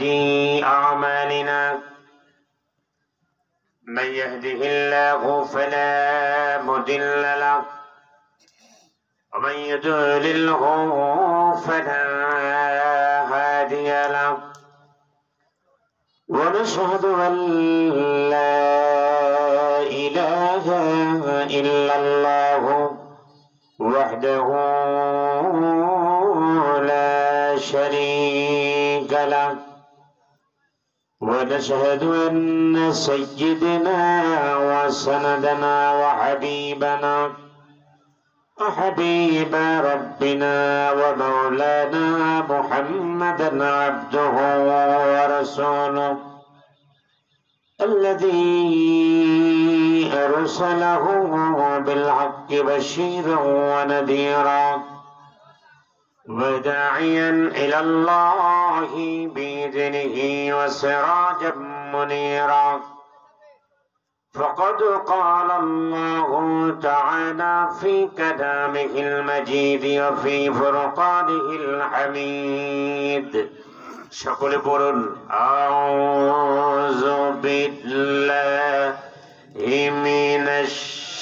أعمالنا من يهده الله فلا مضل له ومن يضلله فلا هادي له ونشهد أن لا إله إلا الله وحده لا شريك له ونشهد أن سيدنا وسندنا وحبيبنا وحبيب ربنا ومولانا محمدا عبده ورسوله الذي أرسله بالحق بشيرا ونذيرا وداعيا إلى الله بإذنه وسراجا منيرا فقد قال الله تعالى في كلامه المجيد وفي فرقانه الحميد সকলে বলুন আউযু বিল্লাহি মিনাশ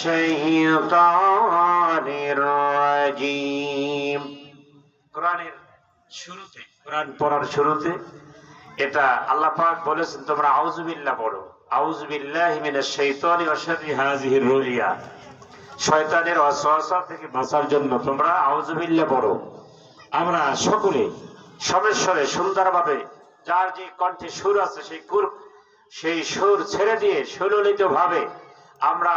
শাইতানির রাজীম। কোরআনের শুরুতে, কোরআন পড়ার শুরুতে এটা আল্লাহ পাক বলেছেন তোমরা আউযু বিল্লাহ পড়ো, আউযু বিল্লাহি মিনাশ শাইতানি ওয়া শাররি হাযিহির রুইয়া, শয়তানের ওয়াসওয়াসা থেকে বাঁচার জন্য তোমরা আউযু বিল্লাহ পড়ো। আমরা সকলে সমেশ্বরে সুন্দরভাবে যার যে কণ্ঠে সুর আছে সেই সুর ছেড়ে দিয়ে সুললিত ভাবে আমরা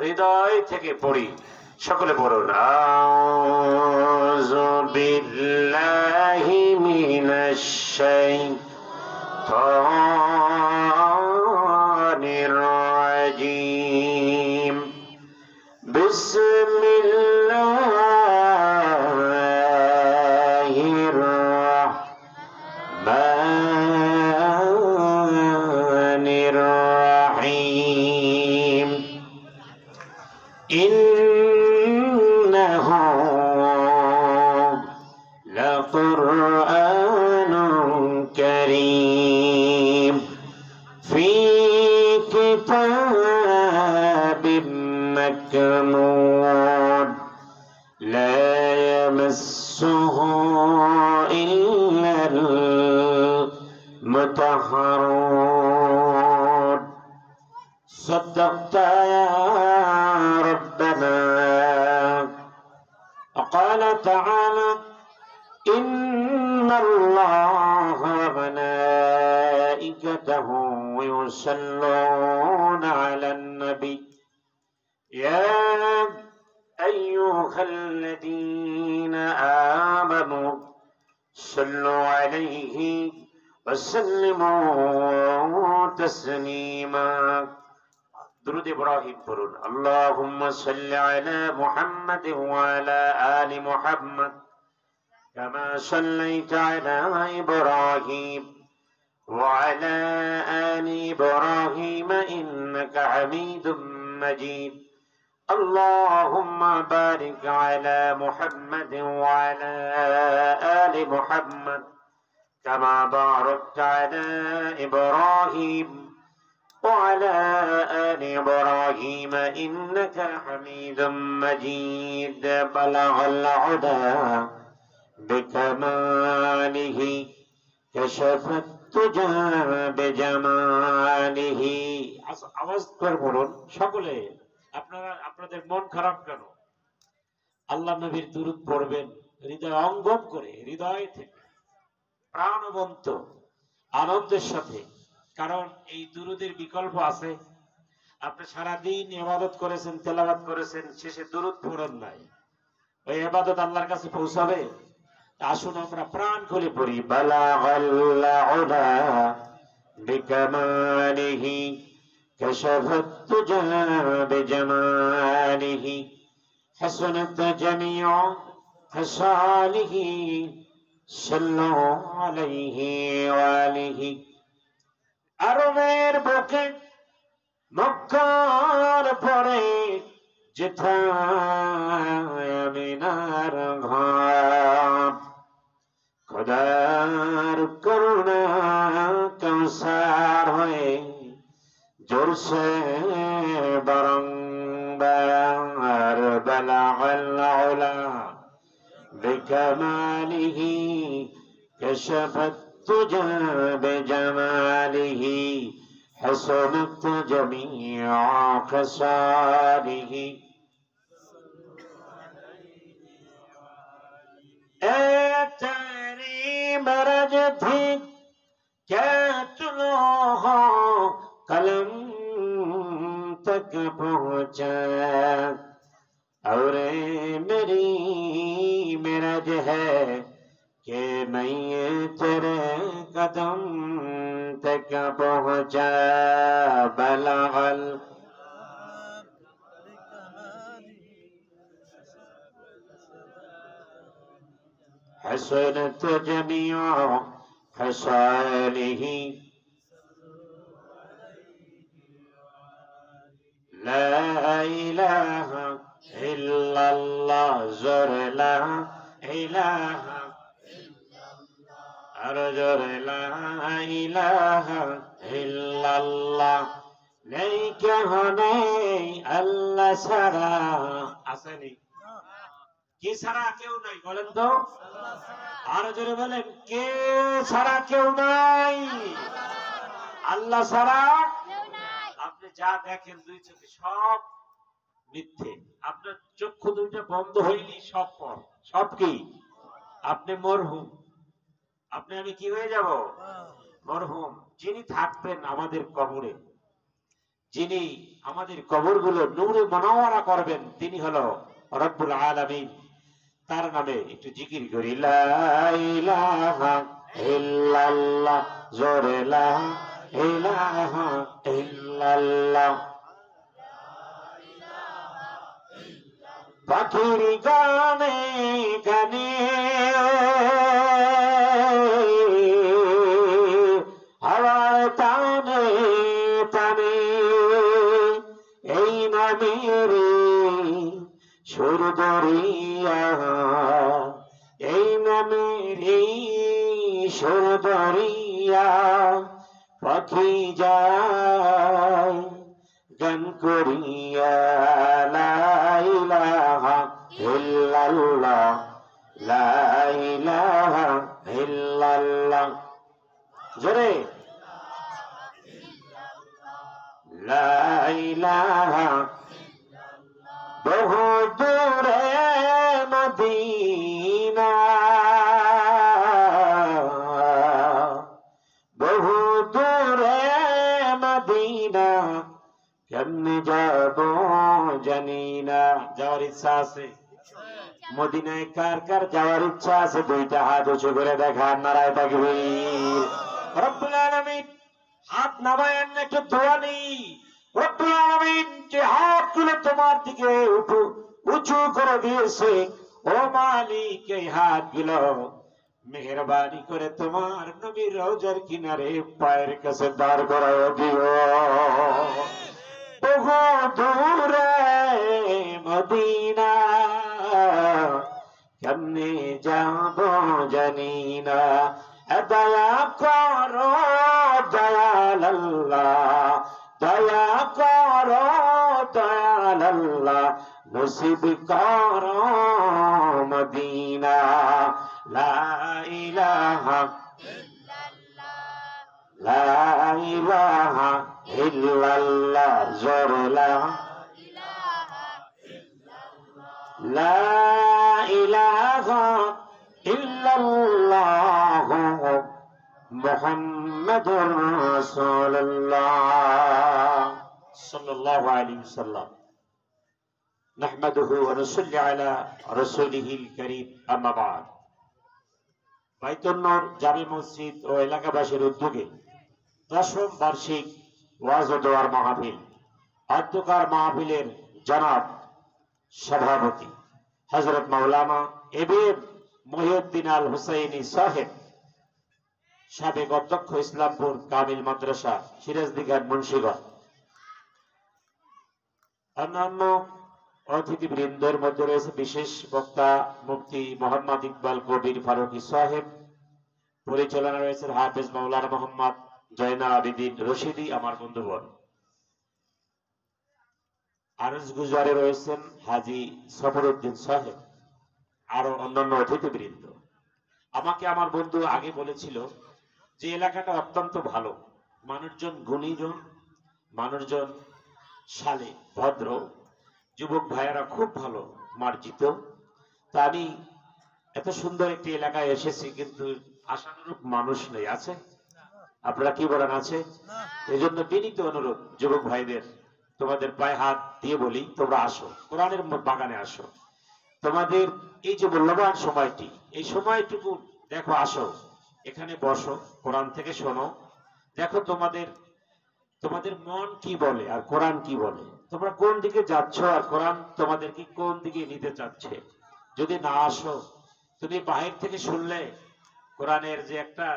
হৃদয় থেকে পড়ি। সকলে পড়ুন আউযু বিল্লাহি মিনাশ শাইতানির রাজীম বিসমিল্লাহির রাহমানির রাহিম ইন্নাহু লাকুরআনুন কারীম ফি কিতাবিম মাকনুন লা ইয়ামাসসুহু ইল্লাল মুতাহহারুন সাদাক্তা ইয়া ربنا وقال تعالى إن الله وملائكته يصلون على النبي يا أيها الذين آمنوا صلوا عليه وسلموا تسليما درود إبراهيم পড়ুন اللهم صل على محمد وعلى آل محمد كما صليت على إبراهيم وعلى آل إبراهيم إنك حميد مجيد اللهم بارك على محمد وعلى آل محمد كما باركت على إبراهيم وعلى آل إبراهيم إنك حميد مجيد بلغ العلا بكماله كشف الدجى بجماله। আওয়াজ করে বলুন সকলে, আপনাদের মন খারাপ কেন? আল্লাহ নবীর দুরূদ পড়বেন হৃদয় অঙ্গম করে, হৃদয় থেকে প্রাণবন্ত আনন্দের সাথে। কারণ এই দুরুদের বিকল্প আছে। আপনি সারাদিন ইবাদত করেছেন, তেলাওয়াত করেছেন, শেষে দুরুদ পড়েন নাই, ওই ইবাদত আল্লাহর কাছে পৌঁছাবে? আসুন আমরা প্রাণ খুলে পড়ি বালাগাল উলা বিকামালিহি কাশাফাত তুজা বিজামালিহি হাসানাত জামিউ হাসালিহি সাল্লাল্লাহু আলাইহি ওয়া আলিহি। আরবের বুকে মক্কার পরে যেথায় আমিনার ঘর খোদার করুণা से बरंबार बलगल उला बिकमालिह कशफत तुजा बिजमालिह हसनत जमीअ खसालिह ए तेरी मरज थी क्या तुलो हो कलम तक पहुंचा और मेरी मरज है कि मैं तेरे कदम तक पहुंचा बलगल हसनत जमीअ खसालिह ला इलाहा इल्लल्लाह ज़र ला इलाहा अरज़र ला इलाहा इल्लल्लाह नहीं कहने अल्लाह ছাড়া আসেনি কি ছাড়া কেউ নাই বলেন তো আর জোরে বলেন কে ছাড়া কেউ নাই আল্লাহ ছাড়া কেউ নাই আপনি যা দেখেন দুই চোখে সব মিথ্যে আপনার চক্ষু দুইটা বন্ধ হইলি সব পর সব কি আপনি মরহুম আপনি আমি কি হয়ে যাব মরহুম যিনি থাকবেন আমাদের কবরে যিনি আমাদের কবরগুলো নূরে মুনাওয়ারা করবেন তিনি হলো রব্বুল আলামিন তার নামে একটু জিকির করি লা ইলাহা ইল্লাল্লাহ জোরে লা ইলাহা ইল্লাল্লাহ পাখির গানে গানে হাওয়ার টানে টানে এই নামের সুর দরিয়া এই নামের সুর দরিয়া পাখি যায় গান করিয়া লা ইলাহা ইল্লাল্লাহ লা ইলাহা ইল্লাল্লাহ জোরে লা ইলাহা বহু দূরে মদিনা বহু দূরে মদিনা কেমনে যাব জানি না যাওয়ার ইচ্ছা আছে মদিনায় কার কার যাওয়ার ইচ্ছা আছে দুইটা হাত উঁচু করে দেখান নারায়ে তাকবীর রব্বুল আলামিন হাত নামায়েন একটু দোয়া নেই রব্বুল আলামিন যে হাতগুলো তোমার দিকে উঁচু করে দিয়েছে ও মালিক এই হাতগুলো মেহেরবানি করে তোমার নবীর রওজার কিনারে পায়ের কাছে দাঁড় করায় দিও বহু দূরে মদিনা কেমনে যাব জানি না দয়া করো দয়াল আল্লাহ দয়া করো দয়াল আল্লাহ নসিব করো মদিনা লা ইলাহা লা ইলাহা ইল্লাল্লাহ জোর লা ইলাহা ইল্লাল্লাহ মুহাম্মাদুর রাসূলুল্লাহ সাল্লাল্লাহু আলাইহি ওয়াসাল্লাম নাহমাদুহু ওয়া নুসাল্লি আলা রাসূলিহিল কারীম আম্মা বা'দ বাইতুন নূর জামি মসজিদ ও এলাকাবাসীর উদ্যোগে 10ম বার্ষিক ওয়াজ ও দোয়ার মাহফিল অধ্যকার মাহফিলের জনাব সভাপতি হযরত মাওলানা এবিএম মহিউদ্দিন আল হুসাইনি সাহেব সাবেক অধ্যক্ষ ইসলামপুর কামিল মাদ্রাসা সিরাজদিঘাট মুন্সিগঞ্জ অন্যান্য অতিথিবৃন্দের মধ্যে রয়েছে বিশেষ বক্তা মুফতি মোহাম্মদ ইকবাল কবির ফারুকী সাহেব পরিচালনা রয়েছে হাফেজ মাওলানা মোহাম্মদ জয়নাল আবেদিন রশিদি আমার বন্ধুগণ আরজ গুজারে রয়েছেন হাজী সফরউদ্দিন সাহেব, আরো অন্যান্য অতিথিবৃন্দ। আমাকে আমার বন্ধু আগে বলেছিল যে এলাকাটা অত্যন্ত ভালো, মানুষজন গুণীজন, মানুষজন শালে ভদ্র, যুবক ভাইয়েরা খুব ভালো, মার্জিত। তা আমি এত সুন্দর একটি এলাকায় এসেছি, কিন্তু আশানুরূপ মানুষ নেই। আছে? আপনারা কি বলেন আছে? এই জন্য বিনীত অনুরোধ যুবক ভাইদের, তোমাদের পায়ে হাত দিয়ে বলি, তোমরা আসো, কোরআনের বাগানে আসো। তোমাদের এই যে মূল্যবান সময়টি, এই সময়টুকু দেখো, আসো এখানে বসো, কোরআন থেকে শোনো, দেখো তোমাদের তোমাদের মন কি বলে আর কোরআন কি বলে, তোমরা কোন দিকে যাচ্ছ আর কোরআন তোমাদেরকে কোন দিকে নিতে চাচ্ছে। যদি না আসো, তুমি বাহির থেকে শুনলে কোরআনের যে একটা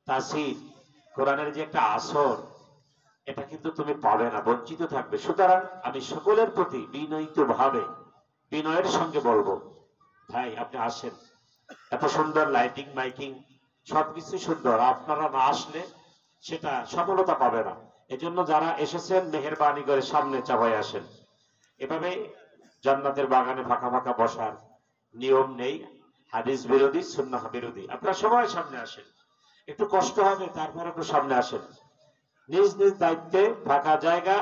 তাসির, কোরআনের যে একটা আসর, এটা কিন্তু তুমি পাবে না, বঞ্চিত থাকবে। সুতরাং আমি সকলের প্রতি বিনয়িত ভাবে, বিনয়ের সঙ্গে বলবো, ভাই আপনি আসেন। এত সুন্দর লাইটিং মাইকিং সবকিছু সুন্দর, আপনারা না আসলে সেটা সফলতা পাবে না। এজন্য যারা এসেছেন মেহেরবানি করে সামনে চাপাই আসেন। এভাবে জান্নাতের বাগানে ফাঁকা ফাঁকা বসার নিয়ম নেই, হাদিস বিরোধী, সুন্নাহ বিরোধী। আপনারা সবাই সামনে আসেন, একটু কষ্ট হবে, তারপর একটু সামনে আসেন। নিজ নিজ দায়িত্বে ফাঁকা জায়গা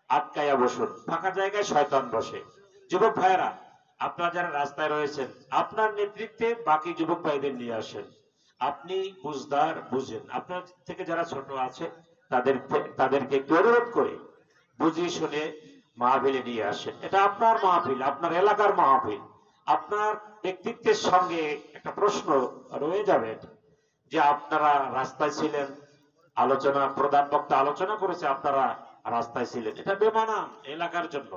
আটকাইয়া বসুন, ফাঁকা জায়গায় শয়তান বসে। যুবক ভাইয়েরা, আপনারা যারা রাস্তায় রয়েছেন, আপনার নেতৃত্বে বাকি যুবক ভাইদের নিয়ে আসেন। আপনি বুঝদার, বুঝেন। আপনার থেকে যারা ছোট আছে তাদেরকে একটু অনুরোধ করে বুঝিয়ে শুনে মাহফিলে নিয়ে আসেন। এটা আপনার মাহফিল, আপনার এলাকার মাহফিল। আপনার ব্যক্তিত্বের সঙ্গে একটা প্রশ্ন রয়ে যাবে যে আপনারা রাস্তায় ছিলেন, আলোচনা, প্রধান বক্তা আলোচনা করেছে, আপনারা রাস্তায় ছিলেন, এটা বেমানান এলাকার জন্য।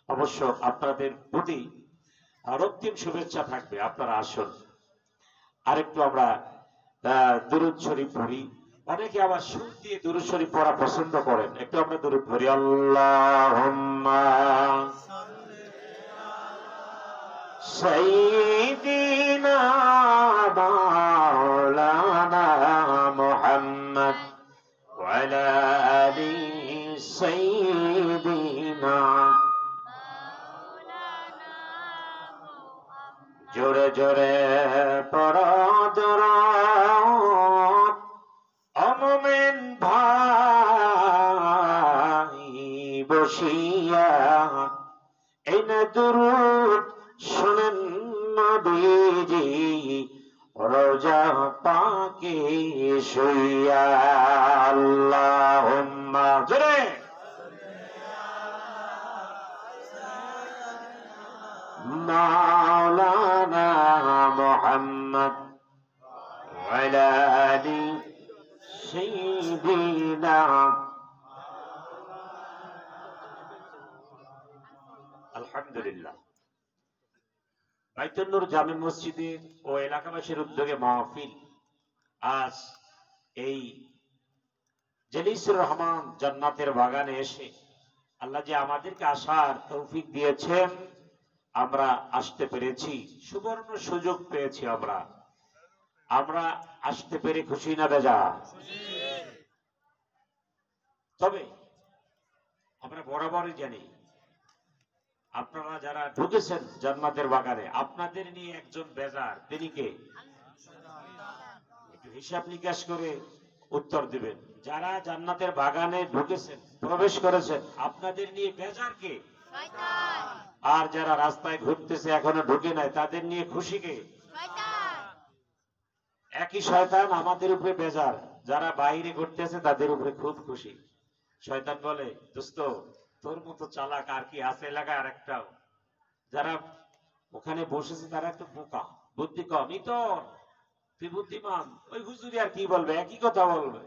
অবশ্য আপনাদের প্রতি রক্তিম শুভেচ্ছা থাকবে, আপনারা আসুন। আরেকটু আমরা দুরূদ শরীফ পড়ি। অনেকে আবার সুর দিয়ে দুরূদ শরীফ পড়া পছন্দ করেন, একটু আমরা দুরূদ পড়ি। আল্লাহুম্মা সাইয়্যিদিনা মাওলানা মুহাম্মদ ওয়া আলা আলি সাইয়্যিদিনা। জোরে জোরে পড়ো দরুদ ও মুমিন ভাই বসিয়া, এই না দুরূদ শুনেন নবীজি রোজা পাকে শুইয়া। আল্লাহুম্মা জোরে মাওলানা মুহাম্মদ ওয়া আলা আলি সাইয়্যিদিনা। আলহামদুলিল্লাহ, বাইতুন নূর জামে মসজিদের ও এলাকাবাসীর উদ্যোগে মাহফিল আজ এই জলিসুর রহমান জান্নাতের বাগানে এসে আল্লাহ যে আমাদেরকে আসার তৌফিক দিয়েছেন, আমরা আসতে পেরেছি, সুবর্ণ সুযোগ পেয়েছি। আমরা আসতে পেরে খুশি না বেজা? তবে আমরা বরাবরই জানি, আপনারা যারা ঢুকেছেন জান্নাতের বাগানে, আপনাদের নিয়ে একজন বেজার, তিনি কে? একটু হিসাব নিকাশ করে উত্তর দিবেন। যারা জান্নাতের বাগানে ঢুকেছেন, প্রবেশ করেছেন, আপনাদের নিয়ে বেজার কে? আর যারা রাস্তায় ঘুরতেছে, এখনো ঢুকে নাই, তাদের নিয়ে খুশি কে? একই শয়তান আমাদের উপরে বেজার, যারা বাইরে ঘুরতেছে তাদের উপরে খুব খুশি। শয়তান বলে, দোস্ত তোর মতো চালাক আর কি আছে এলাকায়? আর একটাও, যারা ওখানে বসেছে তারা একটু বোকা, বুদ্ধি কম। তুই বুদ্ধিমান, ওই হুজুরি আর কি বলবে, একই কথা বলবে।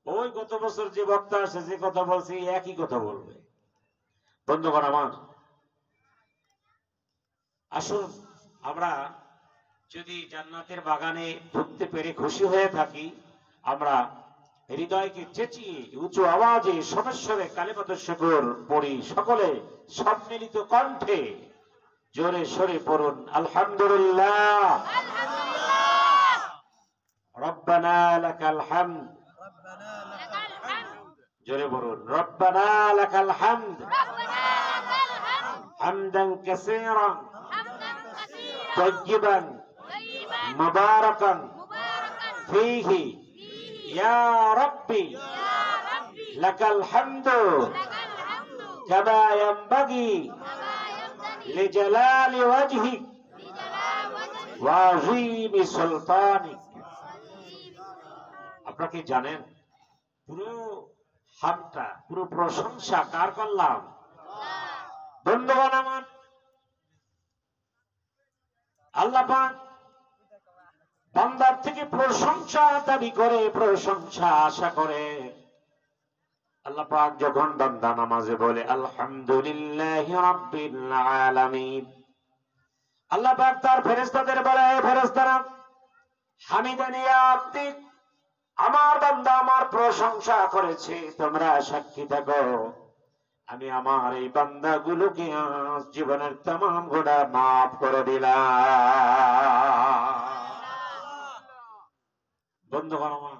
ওই গত বছর যে বক্তা আসে যে কথা বলছে একই কথা বলবে। বন্ধুগণ আমার, আসুন আমরা যদি জান্নাতের বাগানে ঢুকতে পেরে খুশি হয়ে থাকি, আমরা হৃদয়কে চেঁচিয়ে উঁচু আওয়াজে সমস্বরে কালিমাত শুকর পড়ি। সকলে সম্মিলিত কণ্ঠে জোরে সরে পড়ুন, আলহামদুলিল্লাহ রব্বানা লাকাল হামদ। জোরে বলুন, রব্বানা লাকাল হামদ। হামদান কাসীরান তাইয়িবান মুবারাকান ফীহি ইয়া রাব্বি লাকাল হামদু কামা ইয়ানবাগি লিজালালি ওয়াজহিক ওয়া আযীমি সুলতানিক। আপনারা কি জানেন পুরো হামটা, পুরো প্রশংসা কার করলাম? বন্ধুগণ আমার, আল্লাহ পাক বান্দার থেকে প্রশংসা দাবি করে, প্রশংসা আশা করে। আল্লাহ পাক যখন বান্দা নামাজে বলে আলহামদুলিল্লাহি রাব্বিল আলামিন, আল্লাহ পাক তার ফেরেশতাদের বলে, ফেরেশতারা হামিদানি আব্দি, আমার বান্দা আমার প্রশংসা করেছে, তোমরা সাক্ষী থাকো, আমি আমার এই বান্দাগুলোকে আজ জীবনের तमाम গুনাহ মাফ করে দিলাম। বন্ধুগণ আমার,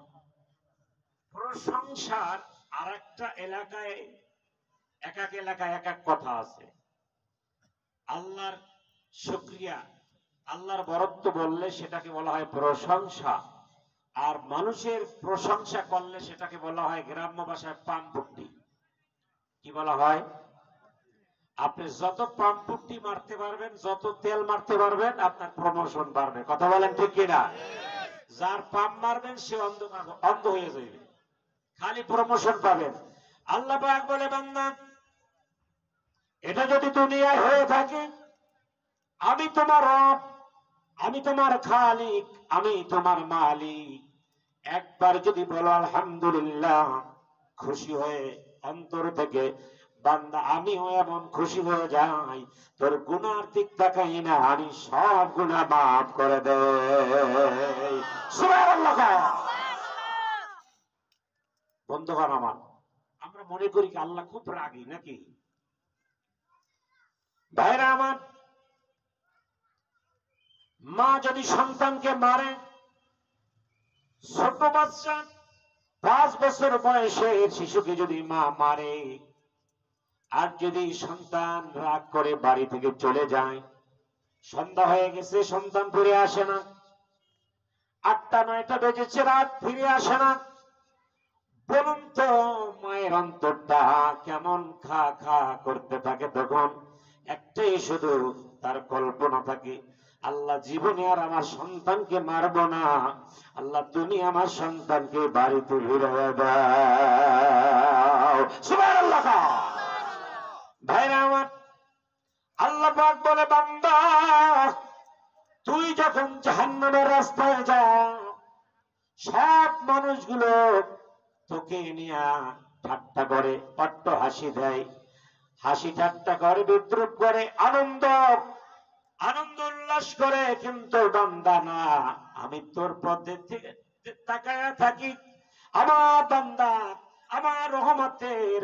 প্রশংসার আরেকটা এলাকায়, এক এক এলাকায় এক এক কথা আছে। আল্লাহর শুকরিয়া, আল্লাহর বরত্ব বললে সেটাকে বলা হয় প্রশংসা, আর মানুষের প্রশংসা করলে সেটাকে বলা হয় গ্রাম্য ভাষায় পাম্পটি। কি বলা হয়? আপনি যত পাম্পটি মারতে পারবেন, যত তেল মারতে পারবেন, আপনার প্রমোশন বাড়বে। কথা বলেন ঠিক কিনা? যার পাম্প মারবেন সে অন্ধ হয়ে যাবে, খালি প্রমোশন পাবেন। আল্লাহ পাক বলে বান্দা, এটা যদি দুনিয়ায় হয়ে থাকে, আমি তোমার রব, আমি তোমার খালিক, আমি তোমার মালিক, একবার যদি বলো আলহামদুলিল্লাহ, খুশি হয়ে অন্তর থেকে, বান্দা আমিও এমন খুশি হয়ে যাই, তোর গুনার দিক তাকাই না, আমি সব গুনাহ মাফ করে দেই। সুবহানাল্লাহ। বন্ধুগণ আমার, আমরা মনে করি কি আল্লাহ খুব রাগী নাকি? ভাইরা আমার, মা যদি সন্তানকে মারে, ছোট বাচ্চা 5 বছর বয়সের শিশুকে যদি মা মারে, আর যদি সন্তান রাগ করে বাড়ি থেকে চলে যায়, সন্ধ্যা হয়ে গেছে, সন্তান ফিরে আসে না, 8টা-9টা বেজেছে, রাত ফিরে আসে না, বলুন তো মায়ের অন্তরটা কেমন খা খা করতে থাকে? তখন একটাই শুধু তার কল্পনা থাকে, আল্লাহ জীবনে আর আমার সন্তানকে মারবো না, আল্লাহ তুমি আমার সন্তানকে বাড়িতে ফিরিয়ে দাও। সুবহানাল্লাহ। ভাইরা আমার, আল্লাহ পাক বলে বান্দা, তুই যখন জাহান্নামের রাস্তায় যাও, সব মানুষগুলো তোকে নিয়ে ঠাট্টা করে, পট্ট হাসি দেয়, হাসি ঠাট্টা করে, বিদ্রুপ করে, আনন্দ উল্লাস করে, কিন্তু বান্দা না, আমি তোর পথে থেকে তাকায়া থাকি, আমার বান্দা আমার রহমতের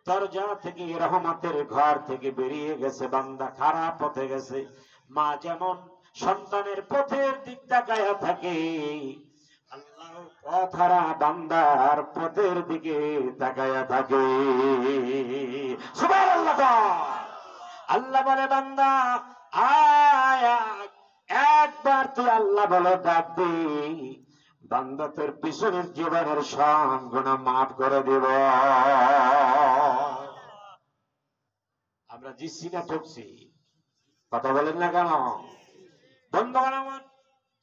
দরজা থেকে, রহমতের ঘর থেকে বেরিয়ে গেছে, বান্দা খারাপ পথে গেছে। মা যেমন সন্তানের পথের দিক তাকায়া থাকে, আল্লাহ পথহারা বান্দার পথের দিকে তাকায়া থাকে। সুবহানাল্লাহ। আল্লাহ বলে বান্দা আয়, একবার তুই আল্লাহ বলে ডাক দে, বান্দা তোর পিছনের জীবনের সব গুনাহ মাফ করে দেব। আমরা জিসি না ঠকছি? কথা বলেন না কেন? বন্ধুগণ আমার,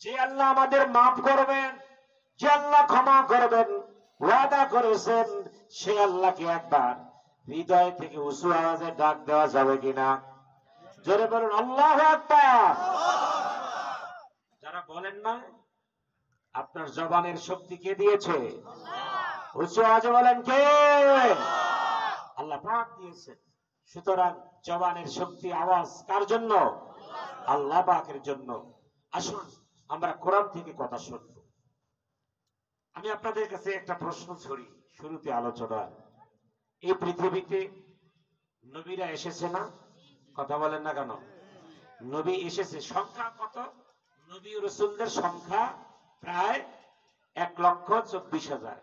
যে আল্লাহ আমাদের মাফ করবেন, যে আল্লাহ ক্ষমা করবেন ওয়াদা করেছেন, সে আল্লাহকে একবার হৃদয় থেকে উঁচু আওয়াজে ডাক দেওয়া যাবে কিনা? জোরে বলুন আল্লাহু আকবার। যারা বলেন না, আপনার জবানের শক্তি কে দিয়েছে? উঁচু আওয়াজে বলেন কে? আল্লাহ পাক দিয়েছেন। সুতরাং জবানের শক্তি, আওয়াজ কার জন্য? আল্লাহ পাকের জন্য। আসুন আমরা কোরআন থেকে কথা শুনব। আমি আপনাদের কাছে একটা প্রশ্ন ছড়ি শুরুতে আলোচনা। এই পৃথিবীতে নবীরা এসেছে না? কথা বলেন না কেন? নবী এসেছে, সংখ্যা কত? নবী রাসূলদের সংখ্যা প্রায় 1,24,000।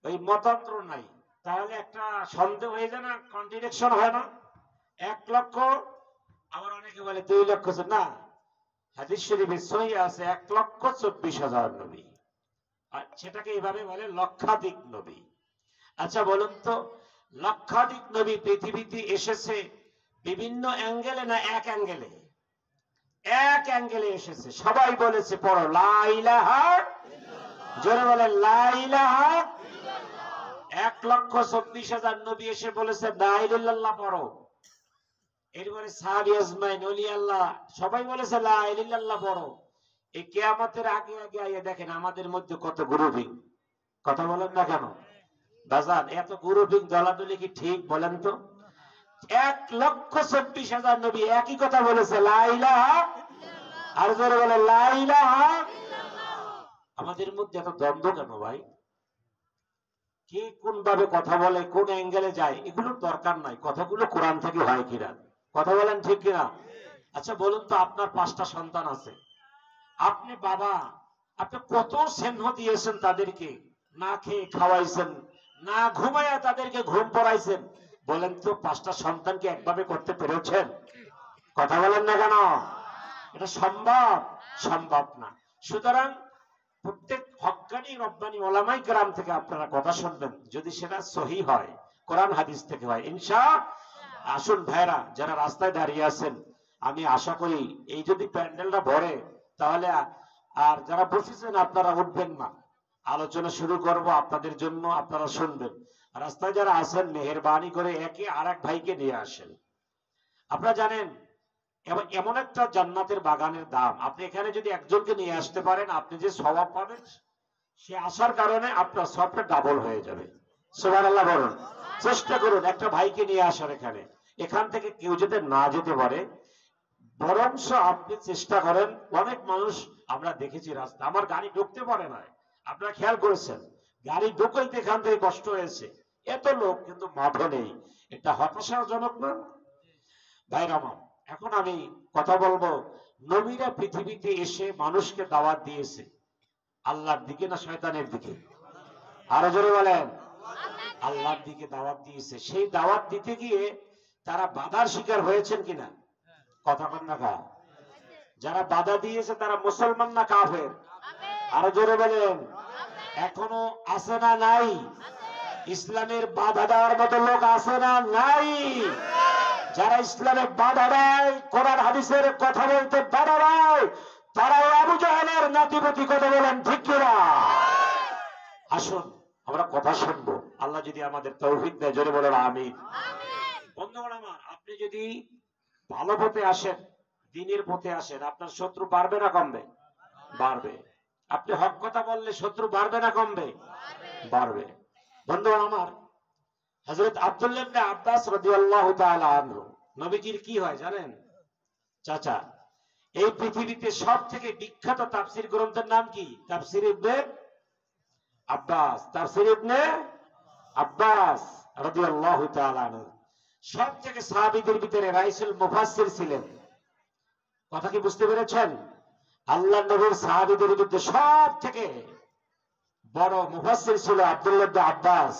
ওই মতান্তর নাই, তাহলে একটা সন্দেহ হয়ে যায় না, কন্ট্রাডিকশন হয় না? আবার অনেকে বলে 2 লক্ষ, না, হাদিস শরীফে সহিহ আছে 1,24,000 নবী, আর সেটাকে এইভাবে বলে লক্ষাধিক নবী। আচ্ছা বলুন তো, লক্ষাধিক নবী পৃথিবীতে এসেছে বিভিন্ন অ্যাঙ্গেলে না এক অ্যাঙ্গেলে? এক অ্যাঙ্গেলে এসেছে। সবাই বলেছে পড়ো লা ইলাহা, জোরে বলে লা ইলাহা। 1,24,000 নবী এসে বলেছে লা ইলাহা ইল্লাল্লাহ পড়ো। এরপরে সাহাবী আজমাইন, ওলি আল্লাহ সবাই বলেছে লা ইলাহা ইল্লাল্লাহ পড়ো। এই কিয়ামতের আগে আগে আইয়া দেখেন আমাদের মধ্যে কত গ্রুপিং। কথা বলেন না কেন বাজান? এত গ্রুপিং দলাদলি কি ঠিক বলেন তো? 1,24,000 নবী একই কথা বলেছে লা ইলাহা, আর যারা বলে লা ইলাহা। আমাদের মধ্যে এত দ্বন্দ্ব কেন ভাই? কে কোন ভাবে কথা বলে, কোন অ্যাঙ্গেলে যায়, এগুলোর দরকার নাই। কথাগুলো কোরআন থেকে হয় কিনা, কথা বলেন ঠিক কিনা? আচ্ছা বলুন তো, আপনার 5টা সন্তান আছে, আপনি বাবা, আপনি কত স্নেহ দিয়েছেন তাদেরকে, না খেয়ে খাওয়াইছেন, না ঘুমাইয়া তাদেরকে ঘুম পড়াইছেন। বলেন তো 5টা সন্তানকে একভাবে করতে পেরেছেন? কথা বলেন না কেন? এটা সম্ভব? সম্ভব না। সুতরাং প্রত্যেক হক্কানি রব্বানি ওলামাই কেরাম থেকে আপনারা কথা শুনবেন, যদি সেটা সহিহ হয়, কোরআন হাদিস থেকে হয় ইনশাআল্লাহ। আসুন ভাইরা যারা রাস্তায় দাঁড়িয়ে আছেন, আমি আশা করি এই যদি প্যান্ডেলটা ভরে তাহলে আর যারা বসেছেন আপনারা উঠবেন না, আলোচনা শুরু করব আপনাদের জন্য, আপনারা শুনবেন। রাস্তায় যারা আছেন মেহেরবানি করে একে আর এক ভাইকে নিয়ে আসেন। আপনারা জানেন এমন একটা জান্নাতের বাগানের দাম, আপনি এখানে যদি একজনকে নিয়ে আসতে পারেন, আপনি যে সওয়াব পাবেন সে আসার কারণে আপনার সবটা ডাবল হয়ে যাবে। সুবহানাল্লাহ বলুন। চেষ্টা করুন একটা ভাইকে নিয়ে আসার এখানে। এখান থেকে কেউ যদি না যেতে পারে, বরঞ্চ আপনি চেষ্টা করেন। অনেক মানুষ আমরা দেখেছি রাস্তা, আমার গাড়ি ঢুকতে পারে না, আপনারা খেয়াল করেছেন, গাড়ি ঢুকাইতে এখান থেকে কষ্ট হয়েছে, এত লোক কিন্তু মাঠে নেই। এটা হতাশাজনক না ভাইরা আমার? এখন আমি কথা বলবো, নবীরা পৃথিবীতে এসে মানুষকে দাওয়াত দিয়েছে আল্লাহর দিকে না শয়তানের দিকে? আরো জোরে বলেন। আল্লাহর দিকে দাওয়াত দিয়েছে। সেই দাওয়াত দিতে গিয়ে তারা বাধার শিকার হয়েছেন কিনা? কথা বলেন না কা? যারা বাধা দিয়েছে তারা মুসলমান না কাফের? আরো জোরে বলেন। এখনো আছে না নাই? ইসলামের বাধা দেওয়ার মতো লোক আছে না নাই? যারা ইসলামে বাধা দেয়, কোরআন হাদিসের কথা বলতে বাধা দেয়, তারা আবু জাহেলের নাতিপতি। কথা বলেন ঠিক কিনা? আসুন আমরা কথা শুনবো, আল্লাহ যদি আমাদের তৌফিক দেয়, জোরে বলেন আমিন। বন্ধুগণ আমার, আপনি যদি ভালো পথে আসেন, দ্বীনের পথে আসেন, আপনার শত্রু বাড়বে না কমবে? বাড়বে। আপনি হক কথা বললে শত্রু বাড়বে না কমবে? বাড়বে। বন্ধুগণ আমার, হযরত আব্দুল্লাহ ইবনে আব্বাস রাদিয়াল্লাহু তাআলা আনহু, নবীজির কি হয় জানেন? চাচা। এই পৃথিবীতে সবথেকে বিখ্যাত তাফসীর গ্রন্থের নাম কি? তাফসীর ইবনে আব্বাস। তাফসীর ইবনে আব্বাস রাদিয়াল্লাহু তাআলা আনহু সবথেকে সাহাবীদের ভিতরে রাইসুল মুফাসসির ছিলেন। কথা কি বুঝতে পেরেছেন? আল্লাহর নবীর সাহাবীদের ভিতরে সবথেকে বড় মুফাসসির ছিল আব্দুল্লাহ ইবনে আব্বাস।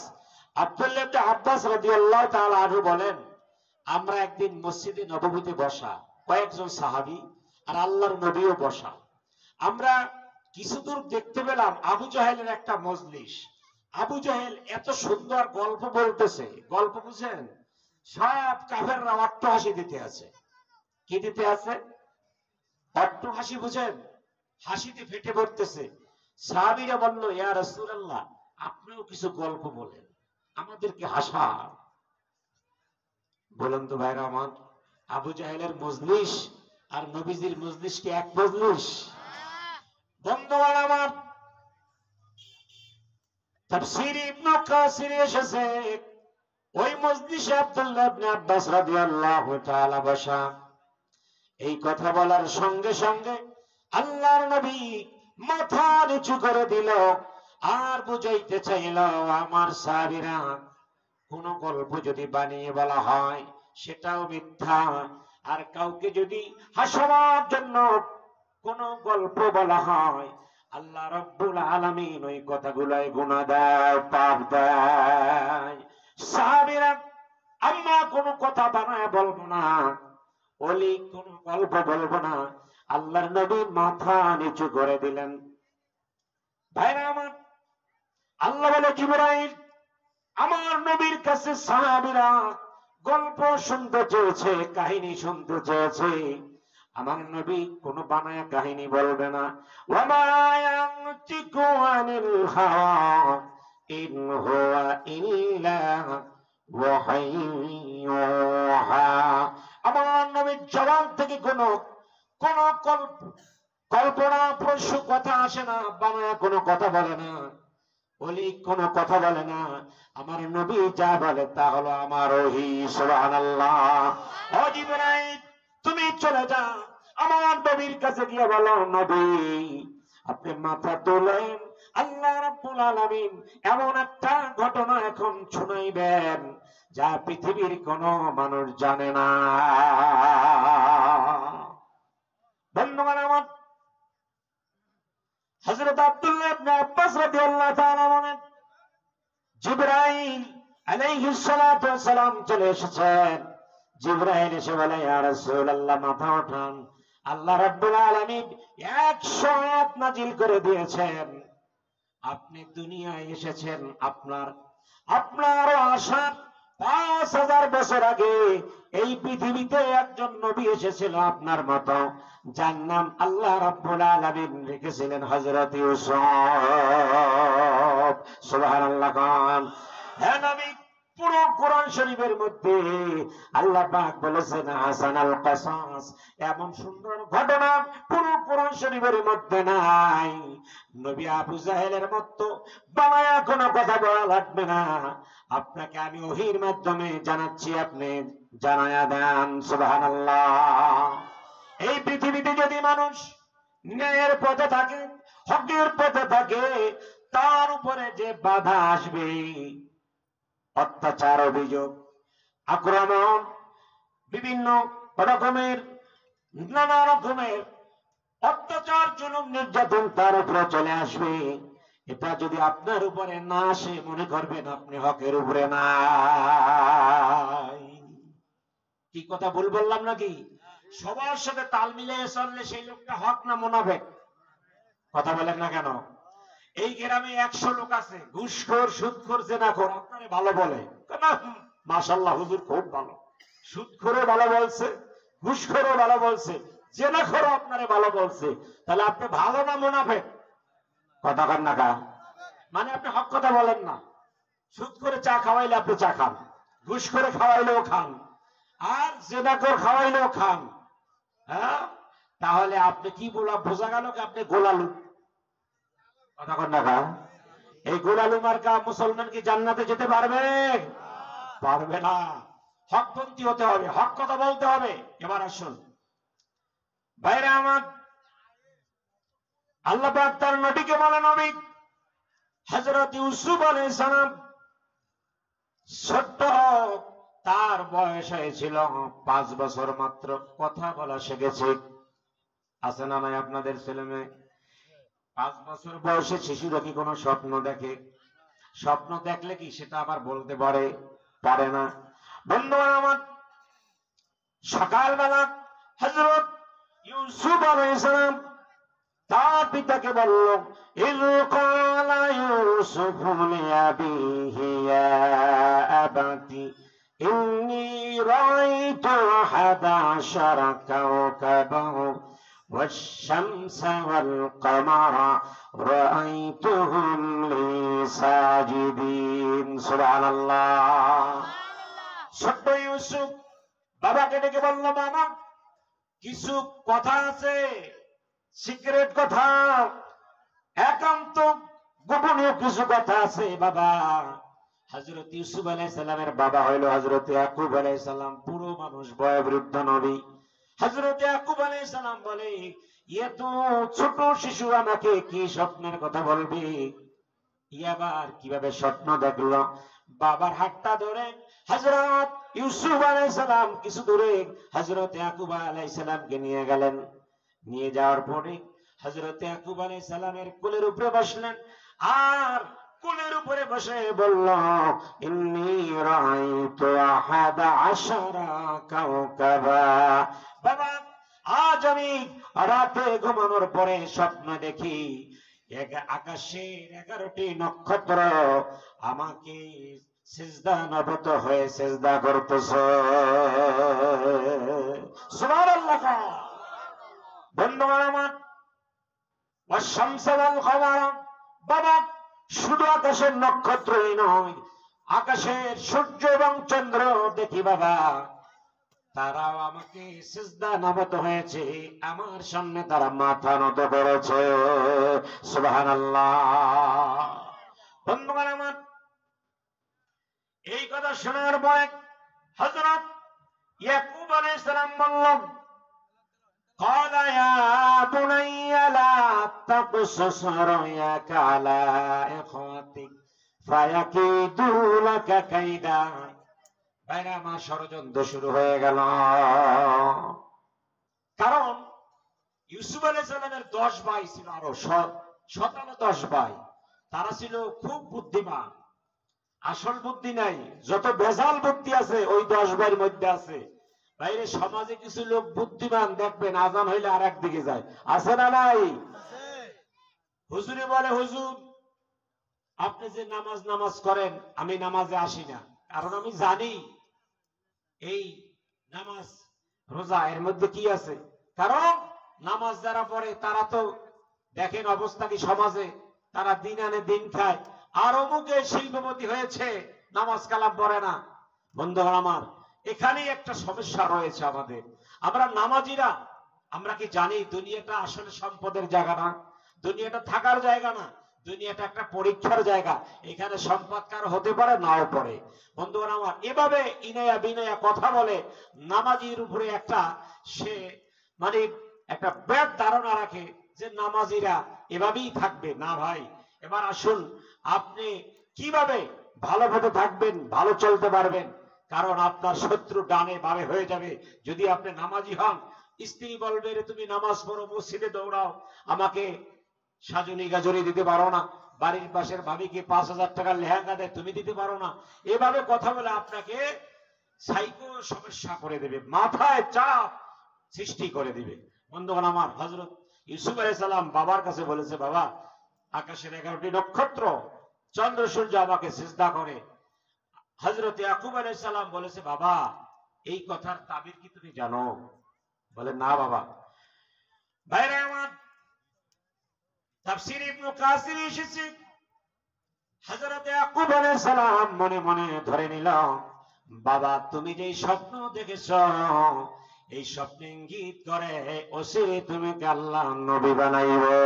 আব্দুল্লাহ ইবনে আব্বাস রাদিয়াল্লাহু তাআলা আনহু বলেন, আমরা একদিন মসজিদে নববীতে বসা, কয়েকজন সাহাবী আর আল্লাহর নবীও বসা। আমরা কিছু দূর দেখতে পেলাম আবু জাহেলের একটা মজলিস। আবু জাহেল এত সুন্দর গল্প বলতেছে, গল্প বুঝেন? সব কাফেররা অট্টহাসি দিতে আছে। কি দিতে আছে? অট্টহাসি বুঝেন? হাসিতে ফেটে পড়তেছে। সাহাবীরা বলল, ইয়া রাসূলুল্লাহ, আপনিও কিছু গল্প বলেন, আমাদেরকে হাসা। বলেন তো ভাইরা আমার, আবু জাহেলের মজলিস আর নবীজির মজলিস কি এক মজলিস? বন্ধুগণ আমার, তাফসীর ইবনে কাসির এসেছে, ওই মজলিসে আব্দুল্লাহ ইবনে আব্বাস রাদিয়াল্লাহু তাআলা বসা। এই কথা বলার সঙ্গে সঙ্গে আল্লাহর নবী মাথা নিচু করে দিল আর বুঝাইতে চাইল, আমার সাহাবীরা, কোন গল্প যদি বানিয়ে বলা হয় সেটাও মিথ্যা, আর কাউকে যদি হাসানোর জন্য কোন গল্প বলা হয়, আল্লাহ রাব্বুল আলামিন ওই কথাগুলাই গুনাহ দেয়, পাপ দেয়। সাহাবীরা, আমরা কোন কথা বানায় বলবো না, ওলি কোন গল্প বলবো না, আল্লাহর নবী মাথা নিচু করে দিলেন। ভাইরা আমার, আল্লাহ বলে জিবরাইল আমার নবীর কাছে সাহাবীরা গল্প শুনতে চেয়েছে, কাহিনী শুনতে চেয়েছে। আমার নবী কোন বানায়া কাহিনী বলবে না। ওয়ামা ইয়ানতিকু আনিল হাওয়া ইন হুয়া ইল্লা ওয়াহাইয়ুহা। আমার নবীর জবান থেকে কোন কল্পনা প্রসূ কথা আসে না, বানায়া কোনো কথা বলে না, ওলি কোনো কথা বলে না। আমার নবী যা বলে তা হলো আমার ওহী। সুবহানাল্লাহ। ও জিবরাইল তুমি চলে যাও, আমার নবীর কাছে গিয়ে বলো নবী আপনি মাথা তোলেন, আল্লাহ রাব্বুল আলামিন এমন একটা ঘটনা এখন শুনাইবেন যা পৃথিবীর কোন মানুষ জানে না। বন্ধুগণ আমার, হযরত আব্দুল্লাহ ইবনে আব্বাস রাদিয়াল্লাহু তাআলা বলেন জিবরাইল আলাইহিস সালাতু ওয়াস সালাম চলে এসেছেন। জিবরাইল এসে বলে ইয়া রাসূলুল্লাহ মাথা ওঠান, আল্লাহ রাব্বুল আলামিন 100 আয়াত নাজিল করে দিয়েছেন। আপনি দুনিয়ায় এসেছেন, আপনার আসার 5000 বছর আগে এই পৃথিবীতে একজন নবী এসেছিল আপনার মতো, যার নাম আল্লাহ রাব্বুল আলামিন রেখেছিলেন হযরত ইউসুফ। সুবহানাল্লাহ। হে নবী, পুরো কোরআন শরীফের মধ্যে আল্লাহ পাক বলেছেন হাসানাল কাসাস, এমন সুন্দর ঘটনা পুরো কোরআন শরীফের মধ্যে নাই। নবী আবু জাহেলের মতো বানায়া কোনো কথা বলা লাগবে না, আপনাকে আমি ওহীর মাধ্যমে জানাচ্ছি, আপনি জানায়া দেন। সুবহানাল্লাহ। এই পৃথিবীতে যদি মানুষ ন্যায়ের পথে থাকে, হকের পথে থাকে, তার উপরে যে বাধা আসবে, অত্যাচার, অভিযোগ, আক্রমণ, বিভিন্ন রকমের নানা রকমের অত্যাচার, জুলুম, নির্যাতন তার উপরে চলে আসবে, এটা যদি আপনার উপরে না আসে মনে করবেন আপনি হকের উপরে নাই। কি কথা ভুল বললাম নাকি? সবার সাথে তাল মিলিয়ে চললে সেই লোকটা হক না মুনাফিক? কথা বলেন না কেন? এই গ্রামে 100 লোক আছে ঘুষখোর, সুদখোর, জেনাখোর, আপনারে ভালো বলে, মাশাআল্লাহ হুজুর খুব ভালো, সুদখোরও ভালো বলছে, ঘুষখোরও ভালো বলছে, জেনাখোরও আপনারে ভালো বলছে, তাহলে আপনি ভালো না মুনাফিক? কথা কন না কা? মানে আপনি হক কথা বলেন না। সুদ করে চা খাওয়াইলে আপনি চা খান, ঘুষ করে খাওয়াইলেও খান, আর জেনাখোর খাওয়াইলেও খান। হ্যাঁ, তাহলে আপনি কি বোঝা গেল কি আপনি গোলালু? কথা কন না কা? এই গোলালু মার্কা মুসলমান কি জান্নাতে যেতে পারবে? পারবে না। হকপন্থী হতে হবে, হক কথা বলতে হবে। এবার আসুন ভাইরা আমার, আল্লাহ পাক তার নবীকে বলে, নবী হযরত ইউসুফ আলাইহিস সালাম ছোট্ট, তার বয়স হয়েছিল 5 বছর মাত্র, কথা বলা শিখেছে। আছে না নাই আপনাদের ছেলে মেয়ে? 5 বছর বয়সে শিশুরা কি কোনো স্বপ্ন দেখে? স্বপ্ন দেখলে কি সেটা আবার বলতে পারে না? বন্ধুরা আমার, সকালবেলা হযরত ইউসুফ আলাইহিস সালাম তার পিতাকে বলল, ইয ক্বালা ইউসুফু লিআবিহি ইয়া আবাতি ইন্নী রাআইতু আহাদা আশারা কাওকাবান ওয়াশ-শামসা ওয়াল-কামারা রাআইতুহুম লি সাজিদিন। সুবহানাল্লাহ। ছোট্ট ইউসুফ বাবাকে ডেকে বলল, বাবা কিছু কথা আছে, সিক্রেট কথা, একান্ত গোপনীয় কিছু কথা আছে বাবা। হযরত ইউসুফ আলাইহিস সালামের বাবা হইল হযরত ইয়াকুব আলাইহিস সালাম, পুরো মানুষ, বয়োবৃদ্ধ নবী। হযরত ইয়াকুব আলাইহিস সালাম বলে, এত ছোট শিশু আমাকে কি স্বপ্নের কথা বলবে? আবার কিভাবে স্বপ্ন দেখলো? বাবার হাতটা ধরে হযরত ইউসুফ আলাইহিস সালাম কিছু দূরে হযরত ইয়াকুব আলাইহিস সালামকে নিয়ে গেলেন। নিয়ে যাওয়ার পরে হযরত ইয়াকুব আলাইহিস সালামের কোলের উপরে বসলেন, আর কোলের উপরে বসে বলল, ইন্নী রাআইতু আহাদা আশারা কাওকাবা। বাবা, আজ আমি রাতে ঘুমানোর পরে স্বপ্ন দেখি আকাশের 11টি নক্ষত্র আমাকে সিজদা নত হয়ে সিজদা করতেছে। সুবহানাল্লাহ। বন্ধুগণ আমার, ওয়াশ-শামস ওয়াল কমার, বাবা শুধু আকাশের নক্ষত্রই নয়, আকাশের সূর্য এবং চন্দ্র দেখি বাবা, তারাও আমাকে সিজদা নত হয়েছে, আমার সামনে তারা মাথা নত করেছে। সুবহানাল্লাহ। বন্ধুগণ আমার, এই কথা শোনার পরে হযরত ইয়াকুব আলাইহিস সালাম বললেন, قال يا بني لا تقصص رؤياك على إخوتك فيكيدوا لك كيدا। বাইরে আমার ষড়যন্ত্র শুরু হয়ে গেল। কারণ ইউসুফ আলাইহিস সালামের 10 ভাই ছিল, আরো 10 ভাই, তারা ছিল খুব বুদ্ধিমান। আসল বুদ্ধি নাই, যত ভেজাল বুদ্ধি আছে ওই 10 ভাইয়ের মধ্যে আছে। বাইরে সমাজে কিছু লোক বুদ্ধিমান দেখবেন, আজান হইলে আর একদিকে যায়, আছে না নাই? হুজুরে বলে, হুজুর আপনি যে নামাজ করেন, আমি নামাজে আসি না, কারণ আমি জানি এই নামাজ রোজা এর মধ্যে কি আছে। কারণ নামাজ যারা পড়ে তারা তো দেখেন অবস্থা কি সমাজে, তারা দিন আনে দিন খায়, আর অমুকে শিল্পপতি হয়েছে, নামাজ কালাম পড়ে না। বন্ধুগণ আমার, এখানেই একটা সমস্যা রয়েছে আমাদের। আমরা নামাজিরা, আমরা কি জানি দুনিয়াটা আসলে সম্পদের জায়গা না, দুনিয়াটা থাকার জায়গা না, দুনিয়াটা একটা পরীক্ষার জায়গা। এখানে সম্পদ কার হতে পারে, নাও পড়ে। বন্ধুগণ আমার, এভাবে ইনায়া বিনয়া কথা বলে নামাজির উপরে একটা সে মানে একটা ব্যাড ধারণা রাখে যে নামাজিরা এভাবেই থাকবে। না ভাই, এবার আসুন আপনি কিভাবে ভালোভাবে থাকবেন, ভালো চলতে পারবেন। কারণ আপনার শত্রু ডানে বামে হয়ে যাবে যদি আপনি নামাজি হন। স্ত্রী বলবে, রে তুমি নামাজ পড়ো, মসজিদে দৌড়াও, আমাকে সাজুনি গাজরি দিতে পারো না, বাড়ির পাশের ভাবিকে 5000 টাকার লেহেঙ্গা দেয়, তুমি দিতে পারো না। এভাবে কথা বলে আপনাকে সাইকো সমস্যা করে দেবে, মাথায় চাপ সৃষ্টি করে দিবে। বন্ধুগণ আমার, হযরত ইউসুফ আলাইহিস সালাম বাবার কাছে বলেছে, বাবা আকাশের 11টি নক্ষত্র চন্দ্র সূর্য আমাকে সিজদা করে। হযরত ইয়াকুব আলাইহিস সালাম বলেছে, বাবা এই কথার তাবির কি তুমি জানো? বলে, না বাবা। ভাইরা আমার, তাফসীর ইবনে কাসির এসেছে, হযরত ইয়াকুব আলাইহিস সালাম মনে মনে ধরে নিল, বাবা তুমি যে স্বপ্ন দেখেছো, এই স্বপ্নে ইঙ্গিত করে অচিরে তুমি আল্লাহ নবী বানাইবে।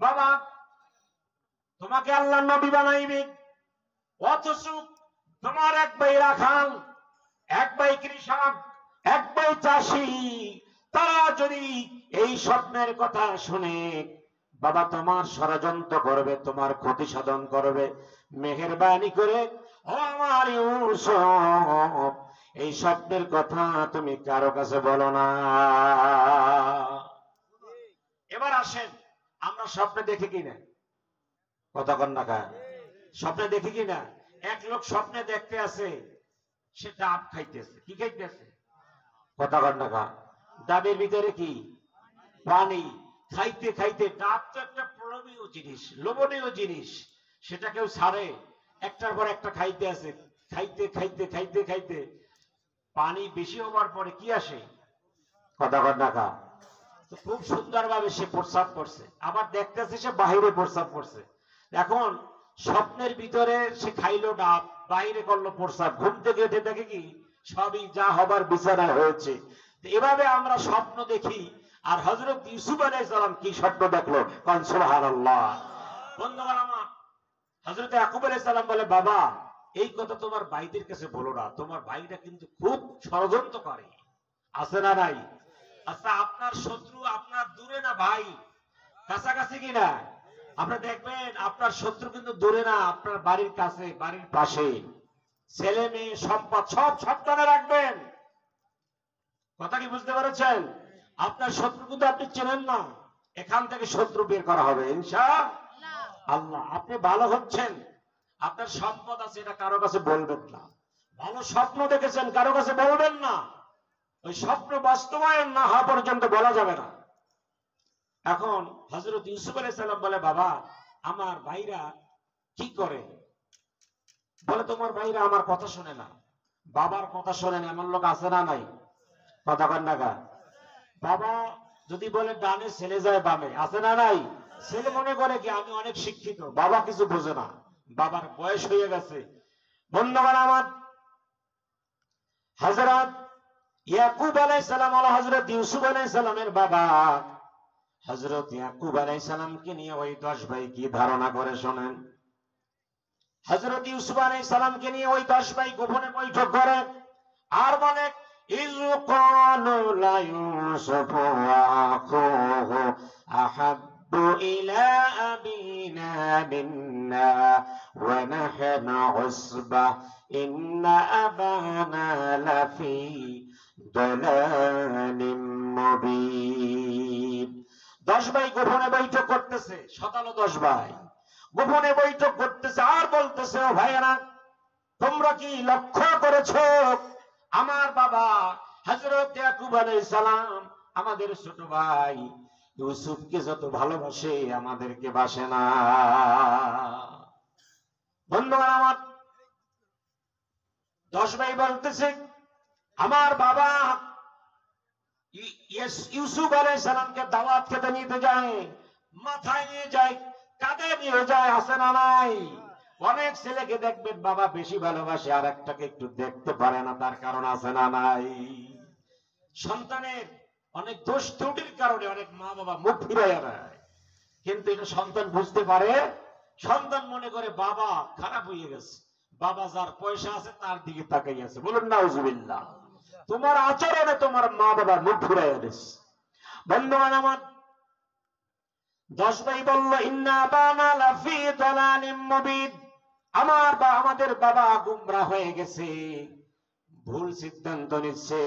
বাবা তোমাকে আল্লাহ নবী বানাইবে, অথচ তোমার এক ভাই রাখাল, এক ভাই কৃষক, এক ভাই চাষি, তারা যদি এই স্বপ্নের কথা শুনে বাবা তোমার ষড়যন্ত্র করবে, তোমার ক্ষতি সাধন করবে। মেহেরবানি করে ও আমার ইউসুফ, এই স্বপ্নের কথা তুমি কারো কাছে বলো না। এবার আসেন, আমরা স্বপ্নে দেখি কিনা? কতক্ষণ টাকা স্বপ্নে দেখি কিনা? এক লোক স্বপ্নে দেখতে আছে, সে ডাব খাইতেছে। কি খাইতেছে? কতক্ষণ টাকা? ডাবের ভিতরে কি? পানি। খাইতে খাইতে, ডাব তো একটা প্রলোভনীয় জিনিস, লোভনীয় জিনিস, সেটা কেউ ছাড়ে, একটার পর একটা খাইতে আছে। খাইতে খাইতে খাইতে খাইতে পানি বেশি হবার পরে কি আসে? কতক্ষণ টাকা? তো খুব সুন্দর ভাবে সে প্রস্রাব করছে, আবার দেখতেছে সে বাহিরে প্রস্রাব করছে। এখন স্বপ্নের ভিতরে সে খাইলো ডাব, বাইরে করলো প্রস্রাব, ঘুম থেকে উঠে দেখে কি সবই যা হবার বিছানায় হয়েছে। এভাবে আমরা স্বপ্ন দেখি। আর হযরত ইউসুফ আলাইহিস সালাম কি স্বপ্ন দেখলো? কারণ সুবহানাল্লাহ। বন্ধুগণ আমার, হযরত ইয়াকুব আলাইহিস সালাম বলে, বাবা এই কথা তোমার ভাইদের কাছে বলো না, তোমার ভাইরা কিন্তু খুব ষড়যন্ত্র করে। আছে না নাই? আচ্ছা, আপনার শত্রু আপনার দূরে না ভাই, কাছাকাছি কিনা? আপনারা দেখবেন আপনার শত্রু কিন্তু দূরে না, আপনার বাড়ির কাছে, বাড়ির পাশে। ছেলে মেয়ে সম্পদ সব সাবধানে রাখবেন। কথা কি বুঝতে পেরেছেন? আপনার শত্রু কিন্তু আপনি চেনেন না, এখান থেকে শত্রু বের করা হবে ইনশাআল্লাহ। আল্লাহ। আপনি ভালো হচ্ছেন, আপনার সম্পদ আছে, এটা কারো কাছে বলবেন না। ভালো স্বপ্ন দেখেছেন, কারো কাছে বলবেন না। ওই স্বপ্ন বাস্তবায়ন না হওয়া পর্যন্ত বলা যাবে না। এখন হযরত ইউসুফ আলাইহিস সালাম বলে, বাবা আমার ভাইরা কি করে? বলে, তোমার ভাইরা আমার কথা শোনে না। বাবার কথা শোনে না, এমন লোক আছে না নাই? কথা কন না গা। বাবা যদি বলে ডানে, ছেলে যায় বামে, আছে না নাই? ছেলে মনে করে কি আমি অনেক শিক্ষিত, বাবা কিছু বোঝে না, বাবার বয়স হয়ে গেছে। বন্ধুগণ আমার, হযরত ইয়াকুব আলাইহিস সালাম আর হযরত ইউসুফ আলাইহিস সালামের বাবা হযরত ইয়াকুব আলাইহিস সালামকে নিয়ে ওই 10 ভাই কি ধারণা করে শোনেন। হযরত ইউসুফ আলাইহিস সালামকে নিয়ে ওই 10 ভাই গোপনে বৈঠক করে আর বলে, ইয ক্বালু লা ইউসুফু ওয়া আখুহু আহাব্বু ইলা আবিনা মিন্না ওয়া নাহনু উসবা ইন্না আবানা লাফি দালালিম মুবিন। 10 ভাই গোপনে বৈঠক করতেছে, 10 ভাই গোপনে বৈঠক করতেছে আর বলতেছে, ও ভাইয়েরা, তোমরা কি লক্ষ্য করেছো আমার বাবা হযরত ইয়াকুব আলাইহিস সালাম আমাদের ছোট ভাই ইউসুফকে যত ভালোবাসে আমাদেরকে বাসে না। বন্ধুগণ আমার, 10 ভাই বলতেছে, আমার বাবা ইউসুফ আলাইহিস সালামকে দাওয়াত খেতে নিতে যায়, মাথায় নিয়ে যায়, কাঁধে নিয়ে যায়, আছে না নাই? অনেক ছেলেকে দেখবেন বাবা বেশি ভালোবাসে, আর একটাকে একটু দেখতে পারে না, তার কারণ আছে না নাই? সন্তানের অনেক দোষ ত্রুটির কারণে অনেক মা বাবা মুখ ফিরাইয়া নেয়, কিন্তু এটা সন্তান বুঝতে পারে। সন্তান মনে করে বাবা খারাপ হয়ে গেছে, বাবা যার পয়সা আছে তার দিকে তাকাই আছে। বলুন নাউজুবিল্লাহ। তোমার আচরণে তোমার মা বাবা মুখ ফিরাইয়া দিচ্ছে। বন্ধুগণ আমার, 10 ভাই বলল, ইন্না আবানা লাফি দালালিম মুবিন, আমাদের বাবা গুমরা হয়ে গেছে, ভুল সিদ্ধান্ত নিচ্ছে,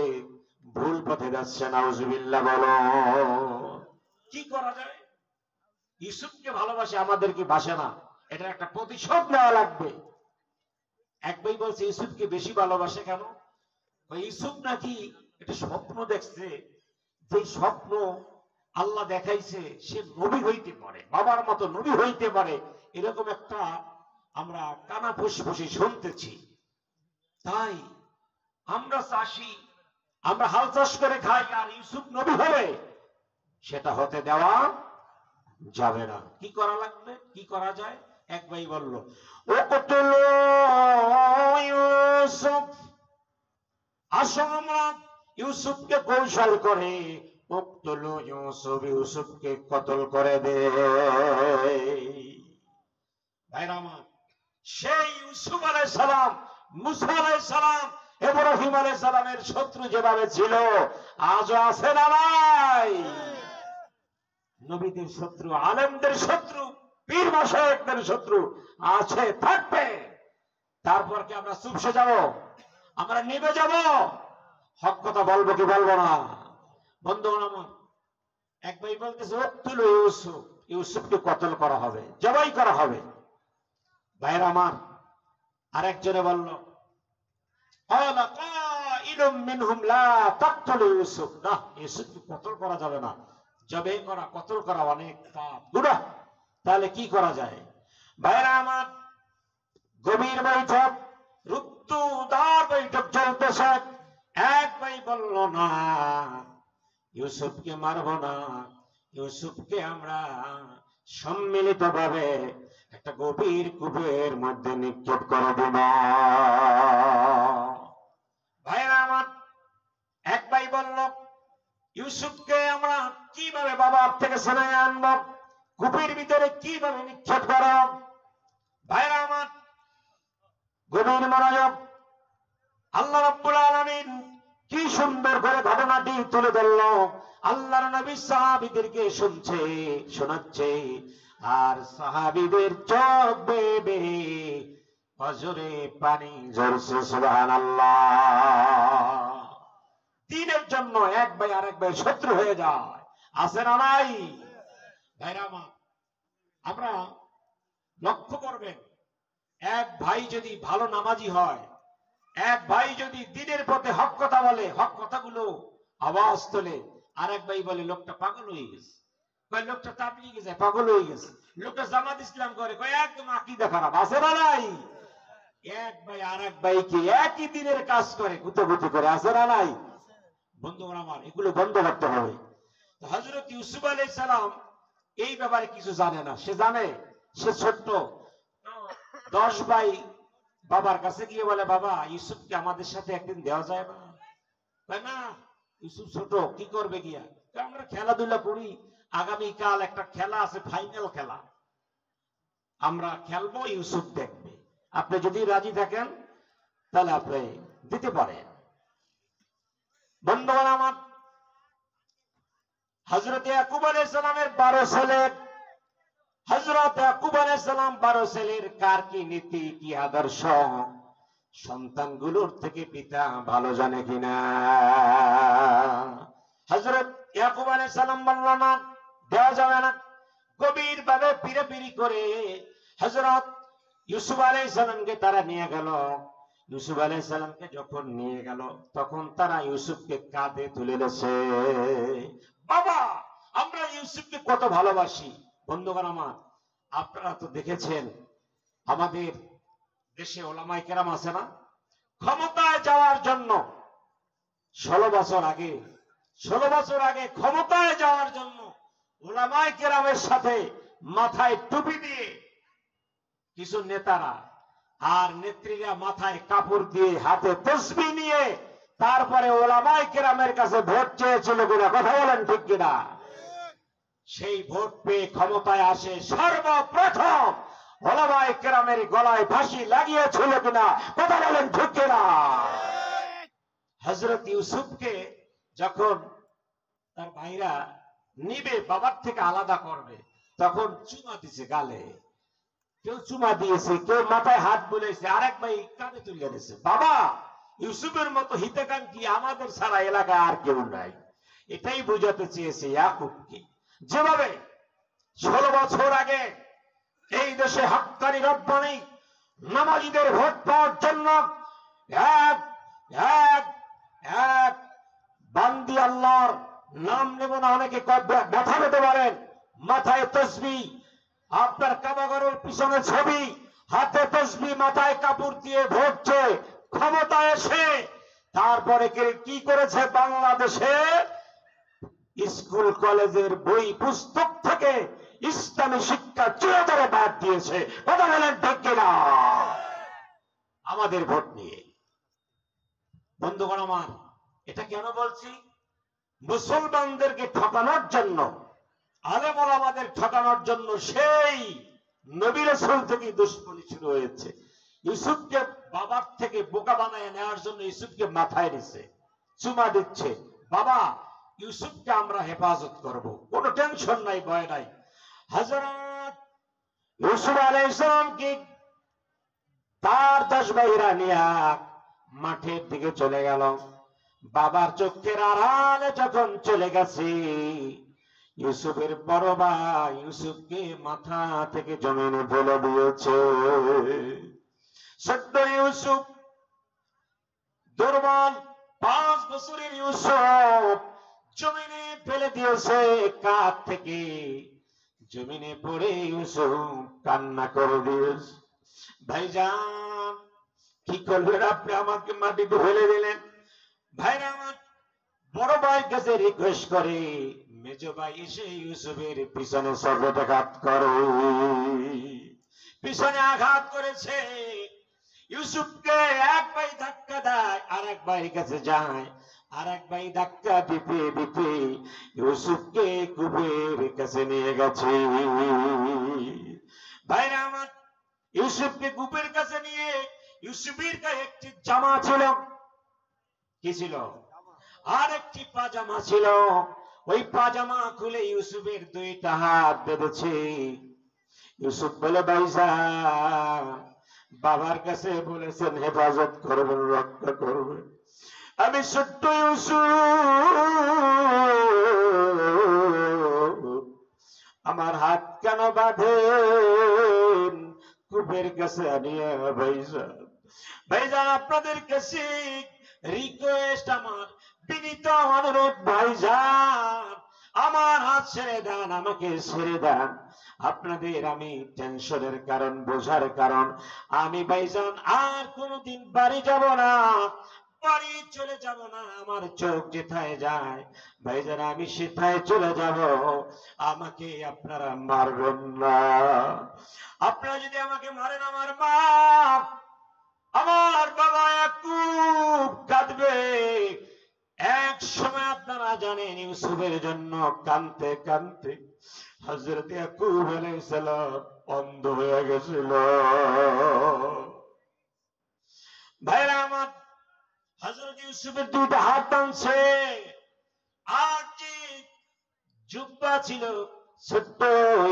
ভুল পথে যাচ্ছে। নাউজুবিল্লাহ বলো। কি করা যায়? ইউসুফকে ভালোবাসে, আমাদেরকে বাসে না, এটা একটা প্রতিশোধ নেওয়া লাগবে। এক ভাই বলছে, ইউসুফকে বেশি ভালোবাসে কেন? ইউসুফ নাকি একটা স্বপ্ন দেখছে, যে স্বপ্ন আল্লাহ দেখাইছে সে নবী হইতে পারে, বাবার মতো নবী হইতে পারে, এরকম একটা আমরা কানা ফুসফুসি শুনতেছি। তাই আমরা চাষি, আমরা হাল চাষ করে খাই, আর ইউসুফ নবী হবে, সেটা হতে দেওয়া যাবে না। কি করা লাগবে, কি করা যায়? এক ভাই বলল, ও কতলো ইউসুফ, আসো আমরা ইউসুফকে কৌশল করে ইউসুফকে কতল করে দে। ভাইরা আমার, সেই ইউসুফ আলাইহিস সালাম, মুসা আলাইহিস সালাম, ইব্রাহিম আলাইহিস সালামের শত্রু যেভাবে ছিল, আজও আছে না নাই? নবীদের শত্রু, আলেমদের শত্রু, পীর মাশায়েখদের শত্রু আছে, থাকবে। তারপর কি আমরা চুপসে যাব? আমরা নিভে যাব? হক কথা বলবো কি বলবো না? বন্ধুগণ আমার, এক ভাই বলতেছে, উকতুলু ইউসুফ, ইউসুফকে কতল করা হবে, জবাই করা হবে। ভাইরা আমার, আরেকজনে বলল, ক্বালা কাইলুম মিনহুম লা তাকতুলু ইউসুফ, না, ইউসুফকে কতল করা যাবে না, জবাই করা, কতল করা অনেক পাপ, গুনাহ। তাহলে কি করা যায়? ভাইরা আমার, গভীর বৈঠক, রুদ্ধদ্বার বৈঠক চলতেছে। এক ভাই বলল, না, ইউসুফকে মারব না, ইউসুফকে আমরা সম্মিলিত ভাবে একটা গভীর কূপের মধ্যে নিক্ষেপ করে দেব। ভাইরা আমার, এক ভাই বলল, ইউসুফকে আমরা কিভাবে বাবার থেকে ছেড়ে আনবো, কূপের ভিতরে কিভাবে নিক্ষেপ করব? ভাইরা আমার, গভীর মনোযোগ। আল্লাহ রাব্বুল আলামিন কি সুন্দর করে ঘটনাটি তুলে ধরল। আল্লাহর নবী সাহাবীদেরকে শোনাচ্ছে, আর সাহাবীদের চোখ বেয়ে বেয়ে অঝরে পানি ঝরছে। সুবহানাল্লাহ। দ্বীনের জন্য এক ভাই আরেক ভাই শত্রু হয়ে যায়, আছে না নাই? ভাইরা আমার, আমরা লক্ষ্য করবেন, এক ভাই যদি ভালো নামাজি হয়, এক ভাই যদি দিনের পথে হক কথা বলে, হক কথাগুলো আওয়াজ তোলে, আর এক ভাই বলে লোকটা পাগল হয়ে গেছে, কয় লোকটা তাবলিগে যায় পাগল হয়ে গেছে, লোকটা জামাত ইসলাম করে, কয় একদম আকীদা খারাপ, আছে না নাই? এক ভাই আর এক ভাইকে একই দিনের কাজ করে গুতগুতি করে, আছে না নাই? বন্ধুগণ আমার, এগুলো বন্ধ করতে হবে। হযরত ইউসুফ আলাইহিস সালাম এই ব্যাপারে কিছু জানে না। সে জানে সে ছোট্ট। 10 ভাই বাবার কাছে গিয়ে বলে, বাবা ইউসুফকে আমাদের সাথে একদিন দেওয়া যায় না? না, ইউসুফ ছোট, কি করবে গিয়া? আমরা খেলাধুলা করি, আগামী কাল একটা খেলা আছে, ফাইনাল খেলা, আমরা খেলবো, ইউসুফ দেখবে, আপনি যদি রাজি থাকেন তাহলে আপনি দিতে পারেন। বন্ধুগণ আমার, হযরত ইয়াকুব আলাইহিস সালামের 12 ছেলে, হযরত ইয়াকুব আলাইহিস সালাম 12 ছেলের কার কি নীতি, কি আদর্শ, সন্তানগুলোর থেকে পিতা ভালো জানে কিনা? হযরত ইয়াকুব আলাইহিস সালাম বলল না, দেওয়া যাবে না। গভীর ভাবে পিড়াপিড়ি করে হযরত ইউসুফ আলাইহিস সালামকে তারা নিয়ে গেল। ইউসুফ আলাইহিস সালামকে যখন নিয়ে গেল, তখন তারা ইউসুফকে কাঁধে তুলে নিয়েছে। বাবা, আমরা ইউসুফকে কত ভালোবাসি। বন্ধুগণ আমার, আপনারা তো দেখেছেন আমাদের দেশে ওলামায়ে কেরাম আছে না, ক্ষমতায় যাওয়ার জন্য 16 বছর আগে ক্ষমতায় যাওয়ার জন্য ওলামায়ে কেরামের সাথে মাথায় টুপি দিয়ে কিছু নেতারা আর নেত্রীরা মাথায় কাপড় দিয়ে হাতে তসবিহ নিয়ে তারপরে ওলামায়ে কেরামের কাছে ভোট চেয়েছিল কিনা? কথা বলেন ঠিক কিনা? সেই ভোট পেয়ে ক্ষমতায় আসে, সর্বপ্রথম ওলামায়ে কেরামের গলায় ফাঁসি লাগিয়েছিল কিনা? কথা বলেন ঠিক কিনা? হযরত ইউসুফকে যখন তার ভাইরা নিবে, বাবার থেকে আলাদা করবে, তখন চুমা দিছে গালে, কেউ চুমা দিয়েছে, কেউ মাথায় হাত বুলাইছে, আরেক ভাই কাঁধে তুলে নিয়েছে। বাবা, ইউসুফের মতো হিতকাঙ্ক্ষী আমাদের সারা এলাকায় আর কেউ নাই। এটাই বুঝাতে চেয়েছে ইয়াকুবকে। যেভাবে 16 বছর আগে এই দেশে হক্কানি রব্বানি নামাজীদের ভোট পাওয়ার জন্য এক এক এক বান্দি, আল্লাহর নাম নেব না, অনেকে ব্যথা পেতে পারেন, মাথায় তসবিহ, আপনার কাবাগরের পিছনে ছবি, হাতে তসবিহ, মাথায় কাপড় দিয়ে ভোট চেয়ে ক্ষমতা এসে তারপরে কি করেছে? বাংলাদেশে স্কুল কলেজের বই পুস্তক থেকে ইসলামী শিক্ষা চিরতরে বাদ দিয়েছে। কথা বলেন ঠিক কিনা? আমাদের ভোট নিয়ে। বন্ধুগণ আমার, এটা কেন বলছি? মুসলমানদেরকে ঠকানোর জন্য, আলেম ওলামাদের ঠকানোর জন্য সেই নবী রাসূল থেকে দুশমনি শুরু হয়েছে। ইউসুফকে বাবার থেকে বোকা বানায় নেওয়ার জন্য ইউসুফকে মাথায় নিছে, চুমা দিচ্ছে। বাবা, ইউসুফকে আমরা হেফাজত করব, কোনো টেনশন নাই, ভয় নাই। হযরত ইউসুফ আলাইহিস সালামকে তার 10 ভাইরা নিয়ে মাঠের দিকে চলে গেল। বাবার চোখের আড়ালে যখন চলে গেছে, ইউসুফের বড় ভাই ইউসুফকে মাথা থেকে জমিনে ফেলে দিয়েছে। ছোট্ট ইউসুফ, দুর্বল 5 বছরের ইউসুফ জমিনে ফেলে দিয়েছে। কাঁধ থেকে জমিনে পড়ে ইউসুফ কান্না করে দিয়েছে। ভাইজান, কি করলেন আপনি? আমাকে মাটিতে ফেলে দিলেন। ভাইরা আমার, বড় ভাইয়ের কাছে রিকোয়েস্ট করে মেজো ভাই এসে ইউসুফের পিছনে সর্বটাঘাত করে। পিছনে আঘাত করেছে ইউসুফকে। এক ভাই ধাক্কা দেয়, আর এক ভাইয়ের কাছে যায়, আর এক ভাই ধাক্কা দিতে দিতে ইউসুফকে কূপের কাছে নিয়ে গেছে। ভাইরা আমার, ইউসুফকে কূপের কাছে নিয়ে, ইউসুফের গায়ে একটি জামা ছিল, কি ছিল? আর একটি পাজামা ছিল। ওই পাজামা খুলে ইউসুফের 2টা হাত বেঁধেছে। ইউসুফ বলে, ভাইজান, বাবার কাছে বলেছেন হেফাজত করবেন, রক্ষা করবেন। আমি ছোট্ট ইউসুফ, আমার হাত কেন বাঁধেন? কূপের কাছে আনিয়া ভাইজান, ভাইজান আপনাদের কাছে রিকোয়েস্ট, আমার বিনীত অনুরোধ, ভাইজান আমার হাত ছেড়ে দেন, আমাকে ছেড়ে দেন। আপনাদের আমি টেনশনের কারণ, বোঝার কারণ, আমি ভাইজান আর কোনোদিন বাড়ি যাব না, বাড়ি চলে যাব না। আমার চোখ যেথায় যায় ভাইজান আমি সেথায় চলে যাব। আমাকে আপনারা মারবেন না। আপনারা যদি আমাকে মারেন, আমার মা, আমার বাবা খুব কাঁদবে। এক সময় আপনারা জানেন ইউসুফের জন্য কাঁদতে কাঁদতে হযরত ইয়াকুব আলাইহিস সালাম অন্ধ হয়ে গেছিল। ভাইরা আমার, হযরত ইউসুফের দুইটা হাত টানছে, আর যে জুব্বা ছিল ছোট্ট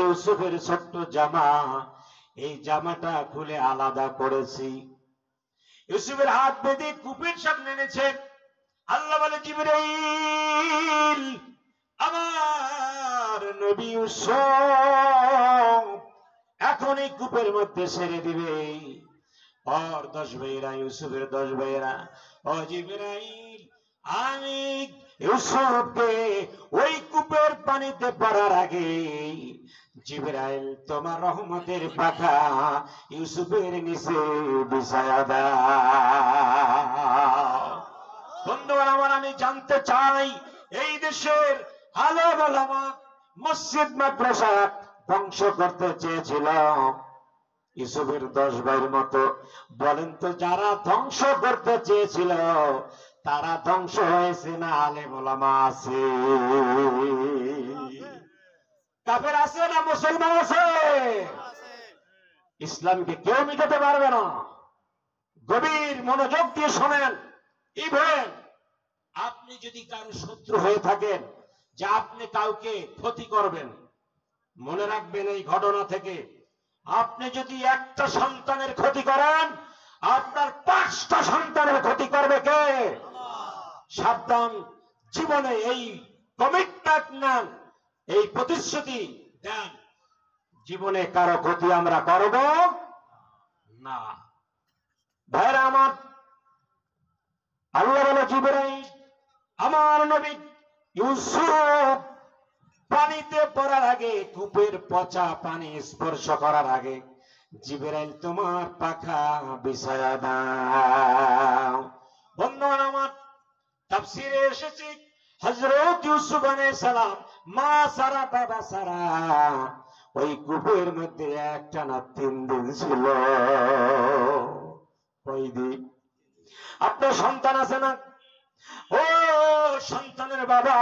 ইউসুফের ছোট্ট জামা, এই জামাটা খুলে আলাদা করেছি। ইউসুফের হাত বেঁধে কূপের সামনে এনেছে। আল্লাহ বলে, জিবরাইল আমার নবী ইউসুফ এখন এই কূপের মধ্যে ছেড়ে দিবে। और 10 ভাইরা, ইউসুফের 10 ভাইরা, ও জিবরাইল আমি ইউসুফকে ওই কূপের পানিতে পড়ার আগে জিবরাইল তোমার রহমতের পাখা ইউসুফের নিচে বিছায়া দাও। বন্ধুরা আমার, আমি জানতে চাই এই দেশের আলেম ওলামা মসজিদ মাদ্রাসা ধ্বংস করতে চেয়েছিল ইউসুফের 10 ভাইয়ের মতো। বলেন তো, যারা ধ্বংস করতে চেয়েছিল তারা ধ্বংস হয়েছে না আলেম ওলামা আছে? কাফের আছে না মুসলমান আছে? ইসলামকে কেউ মিটাতে পারবে না। গভীর মনোযোগ দিয়ে শোনেন। ইভেন আপনি যদি কারো শত্রু হয়ে থাকেন, যে আপনি কাউকে ক্ষতি করবেন, মনে রাখবেন এই ঘটনা থেকে, আপনি যদি একটা সন্তানের ক্ষতি করেন, আপনার 5টা সন্তানের ক্ষতি করবে কে? সাবধান। জীবনে এই কমিটমেন্ট নেন, এই প্রতিশ্রুতি দেন, জীবনে কারো ক্ষতি আমরা করব না। ভাইরা আমার, আল্লাহ বলে, জিবরাইল আমার নবী ইউসুফ পানিতে পড়ার আগে, কূপের পচা পানি স্পর্শ করার আগে জিবরাইল তোমার পাখা বিছায়া দাও। বন্ধুগণ আমার, তাফসীরে এসেছে হযরত ইউসুফ আলাইহিস সালাম মা সারা বাবা সারা ওই কূপের মধ্যে একটানা 3 দিন ছিল। কই দিন? আপনার সন্তান আছে না? ও সন্তানের বাবা,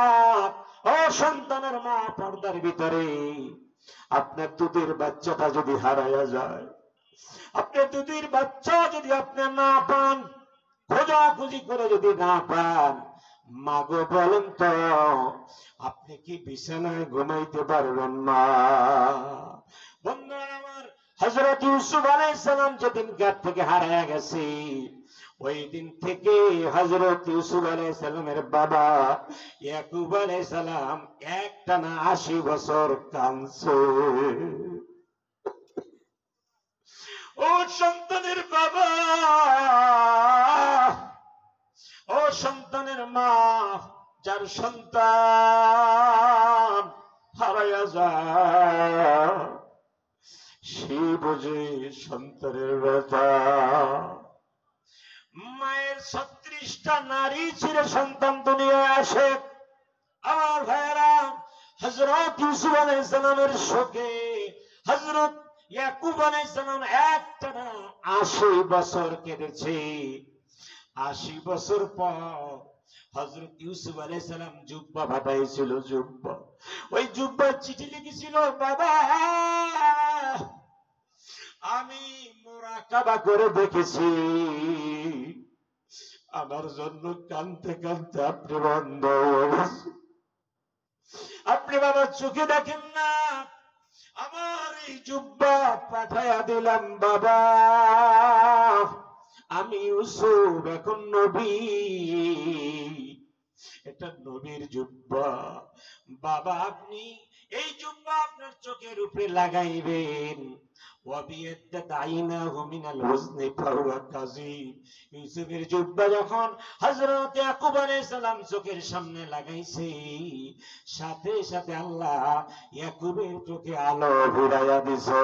ও সন্তানের মা, পর্দার ভিতরে আপনার দুধের বাচ্চাটা যদি হারায়া যায়, আপনার দুধের বাচ্চা যদি আপনি না পান, খোঁজাখুঁজি করে যদি না পান, মাগো বলেন তো আপনি কি বিছানায় ঘুমাইতে পারবেন না? বন্ধুরা আমার, হযরত ইউসুফ আলাইহিস সালাম যেদিন ঘাট থেকে হারায়া গেছে, ওই দিন থেকে হযরত ইউসুফ আলাইহিস সালামের বাবা ইয়াকুব আলাইহিস সালাম একটানা 80 বছর কাঁদছে। ও সন্তানের বাবা, ও সন্তানের মা, যার সন্তান হারায়া যায় সে বোঝে সন্তানের ব্যথা। মায়ের 36টা নারী ছিঁড়ে সন্তান দুনিয়ায় আসে। আমার ভাইয়েরা, হযরত ইউসুফ আলাইহিস সালামের শোকে হযরত ইয়াকুব আলাইহিস সালাম একটানা 80 বছর কেঁদেছে। 80 বছর পর হযরত ইউসুফ আলাইহিস সালাম জুব্বা পাঠাইছিল। জুব্বা, ওই জুব্বার চিঠি লিখেছিল, বাবা আমি মুরাকাবা করে দেখেছি, আমার জন্য কাঁদতে কাঁদতে আপনি বন্ধ হয়ে গেছে। আপনি বাবা চোখে দেখেন না, আমার এই জুব্বা পাঠাইয়া দিলাম বাবা, আমি ইউসুফ এখন নবী, এটা নবীর জুব্বা। বাবা আপনি এই জুব্বা আপনার চোখের উপরে লাগাইবেন। ইউসুফের জুব্বা যখন হযরত ইয়াকুব আলাইহিস সালাম চোখের সামনে লাগাইছে, সাথে সাথে আল্লাহ ইয়াকুবের চোখে আলো ঘুরাইয়া দিছে।